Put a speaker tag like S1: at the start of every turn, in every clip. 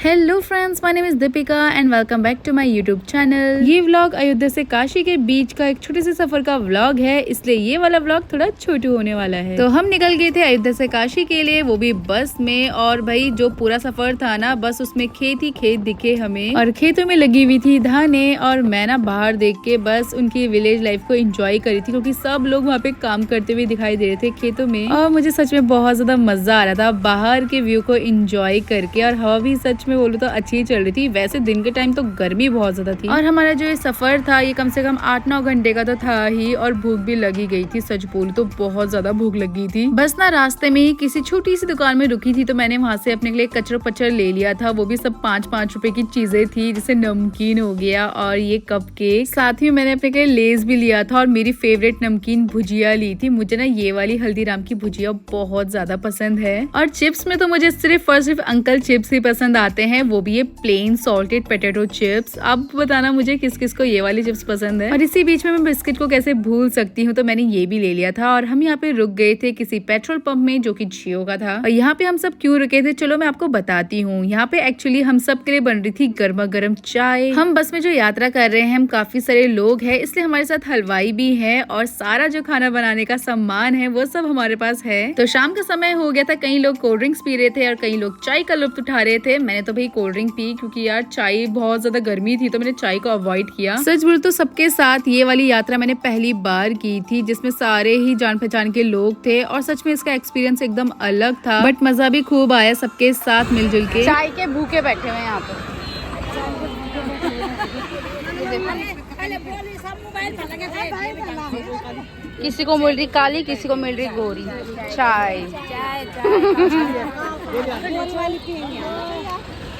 S1: Hello friends, my name is Deepika and welcome back to my YouTube channel. ये vlog Ayodhya से काशी के बीच का एक छोटे से सफर का व्लॉग है, इसलिए ये वाला व्लॉग थोड़ा छोटू होने वाला है। तो हम निकल गए थे अयोध्या से काशी के लिए, वो भी बस में। और भाई जो पूरा सफर था ना, बस उसमें खेत ही खेत दिखे हमें, और खेतों में लगी हुई थी धाने। और मैं ना बाहर देख के बस उनकी विलेज लाइफ को एंजॉय करी थी, क्योंकि सब लोग वहाँ पे काम करते हुए दिखाई दे रहे थे खेतों में। और मुझे सच में बहुत ज्यादा मजा आ रहा था बाहर के व्यू को एंजॉय करके। और हवा भी सच में बोलूं तो अच्छी चल रही थी। वैसे दिन के टाइम तो गर्मी बहुत ज्यादा थी, और हमारा जो ये सफर था ये कम से कम 8-9 घंटे का तो था ही। और भूख भी लगी गई थी, सच बोलूं तो बहुत ज्यादा भूख लगी थी। बस ना रास्ते में ही किसी छोटी सी दुकान में रुकी थी, तो मैंने वहाँ से अपने लिए कचरो पचर ले लिया था। वो भी सब 5-5 रुपए की चीजें थी, जैसे नमकीन हो गया और ये कपकेक। साथ ही मैंने अपने लिए लेस भी लिया था, और मेरी फेवरेट नमकीन भुजिया ली थी। मुझे ना ये वाली हल्दीराम की भुजिया बहुत ज्यादा पसंद है। और चिप्स में तो मुझे सिर्फ और सिर्फ अंकल चिप्स ही पसंद आते हैं, वो भी ये प्लेन सॉल्टेड पोटैटो चिप्स। अब बताना मुझे किस किस को ये वाली चिप्स पसंद है। और इसी बीच में मैं बिस्किट को कैसे भूल सकती हूँ, तो मैंने ये भी ले लिया था। और हम यहाँ पे रुक गए थे किसी पेट्रोल पंप में, जो कि जियो का था। और यहाँ पे हम सब क्यों रुके थे, चलो मैं आपको बताती हूँ। यहाँ पे एक्चुअली हम सब के लिए बन रही थी गर्मा गर्म चाय। हम बस में जो यात्रा कर रहे हैं, हम काफी सारे लोग हैं, इसलिए हमारे साथ हलवाई भी है, और सारा जो खाना बनाने का सामान है वो सब हमारे पास है। तो शाम का समय हो गया था, कई लोग कोल्ड ड्रिंक्स पी रहे थे और कई लोग चाय का लुत्फ उठा रहे थे। मैंने तो भाई कोल्ड ड्रिंक पी, क्योंकि यार चाय बहुत ज्यादा गर्मी थी, तो मैंने चाय को अवॉइड किया। सच बोलूं तो सबके साथ ये वाली यात्रा मैंने पहली बार की थी, जिसमें सारे ही जान पहचान के लोग थे। और सच में इसका एक्सपीरियंस एकदम अलग था, बट मजा भी खूब आया सबके साथ मिलजुल के।
S2: चाय के भूखे बैठे हुए यहाँ पे। किसी को मिल रही काली, किसी को मिल रही गोरी चाय।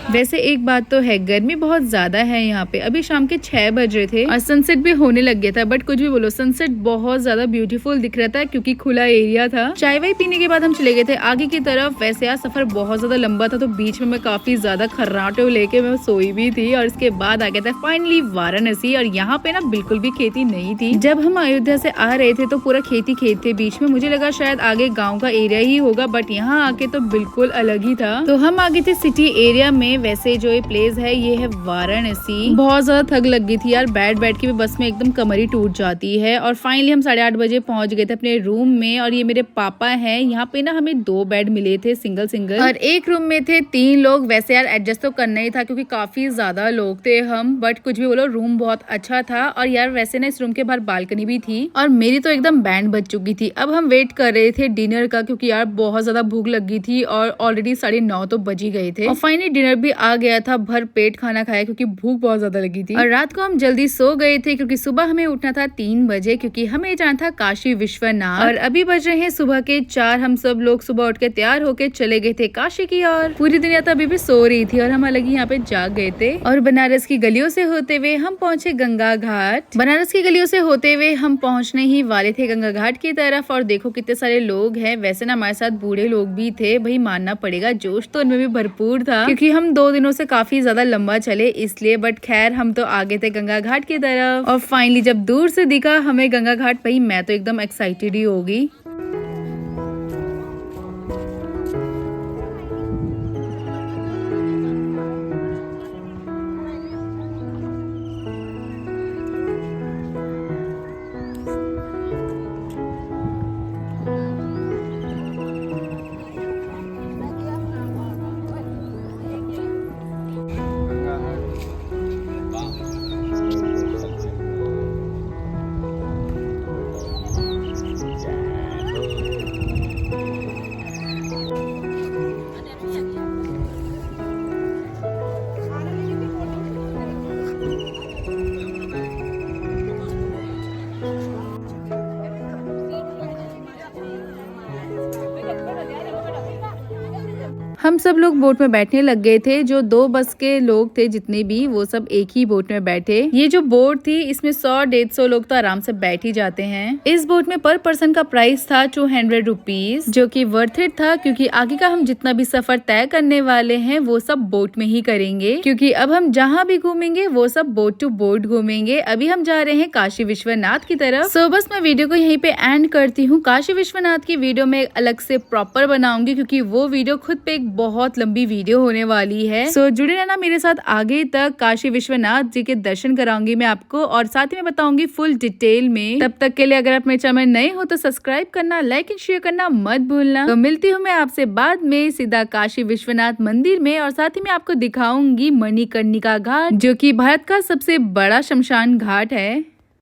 S1: वैसे एक बात तो है, गर्मी बहुत ज्यादा है यहाँ पे। अभी शाम के 6 बज रहे थे और सनसेट भी होने लग गया था, बट कुछ भी बोलो सनसेट बहुत ज्यादा ब्यूटीफुल दिख रहा था, क्योंकि खुला एरिया था। चाय वाय पीने के बाद हम चले गए थे आगे की तरफ। वैसे यार सफर बहुत ज्यादा लंबा था, तो बीच में मैं काफी ज्यादा खर्राटे लेके मैं सोई भी थी। और इसके बाद आ गया था फाइनली वाराणसी। और यहाँ पे ना बिल्कुल भी खेती नहीं थी। जब हम अयोध्या से आ रहे थे तो पूरा खेती खेत थे बीच में। मुझे लगा शायद आगे गाँव का एरिया ही होगा, बट यहाँ आके तो बिल्कुल अलग ही था। तो हम आगे थे सिटी एरिया में। वैसे जो ये प्लेस है ये है वाराणसी। बहुत ज्यादा थक लग गई थी यार, बैठ बैठ के भी बस में एकदम कमर ही टूट जाती है। और फाइनली हम 8:30 बजे पहुंच गए थे अपने रूम में। और ये मेरे पापा हैं। यहाँ पे ना हमें 2 बेड मिले थे, सिंगल सिंगल, और एक रूम में थे 3 लोग। वैसे यार एडजस्ट तो करना ही था, क्योंकि काफी ज्यादा लोग थे हम, बट कुछ भी बोलो रूम बहुत अच्छा था। और यार वैसे ना इस रूम के बाहर बालकनी भी थी, और मेरी तो एकदम बैंड बज चुकी थी। अब हम वेट कर रहे थे डिनर का, क्योंकि यार बहुत ज्यादा भूख लगी थी, और ऑलरेडी 9:30 तो बज ही गए थे। और फाइनली डिनर भी आ गया था, भर पेट खाना खाया, क्योंकि भूख बहुत ज्यादा लगी थी। और रात को हम जल्दी सो गए थे, क्योंकि सुबह हमें उठना था 3 बजे, क्योंकि हमें जाना था काशी विश्वनाथ। और अभी बज रहे हैं सुबह के 4। हम सब लोग सुबह उठ के तैयार होके चले गए थे काशी की ओर। पूरी दुनिया तो अभी भी सो रही थी, और हम अलग ही यहाँ पे जाग गए थे। और बनारस की गलियों से होते हुए हम पहुंचे गंगा घाट। बनारस की गलियों से होते हुए हम पहुंचने ही वाले थे गंगा घाट की तरफ। और देखो कितने सारे लोग हैं। वैसे ना हमारे साथ बूढ़े लोग भी थे, भाई मानना पड़ेगा, जोश तो उनमें भी भरपूर था, क्योंकि हम 2 दिनों से काफी ज्यादा लंबा चले इसलिए। बट खैर हम तो आगे थे गंगा घाट की तरफ। और फाइनली जब दूर से दिखा हमें गंगा घाट, भाई मैं तो एकदम एक्साइटेड ही हो गई। हम सब लोग बोट में बैठने लग गए थे। जो 2 बस के लोग थे जितने भी, वो सब एक ही बोट में बैठे। ये जो बोट थी इसमें 100-150 लोग तो आराम से बैठ ही जाते हैं। इस बोट में पर पर्सन का प्राइस था 200 रुपीज, जो कि वर्थ इट था, क्योंकि आगे का हम जितना भी सफर तय करने वाले हैं वो सब बोट में ही करेंगे। क्योंकि अब हम जहाँ भी घूमेंगे वो सब बोट टू बोट घूमेंगे। अभी हम जा रहे हैं काशी विश्वनाथ की तरफ। सो बस मैं वीडियो को यहीं पे एंड करती हूँ। काशी विश्वनाथ की वीडियो में अलग से प्रॉपर बनाऊंगी, क्योंकि वो वीडियो खुद पे एक बहुत लंबी वीडियो होने वाली है। सो जुड़े रहना मेरे साथ आगे तक। काशी विश्वनाथ जी के दर्शन कराऊंगी मैं आपको और साथ ही मैं बताऊंगी फुल डिटेल में। तब तक के लिए अगर आप मेरे चैनल में नए हो तो सब्सक्राइब करना, लाइक एंड शेयर करना मत भूलना। तो मिलती हूँ मैं आपसे बाद में सीधा काशी विश्वनाथ मंदिर में और साथ ही मैं आपको दिखाऊंगी मणिकर्णिका घाट, जो कि भारत का सबसे बड़ा शमशान घाट है।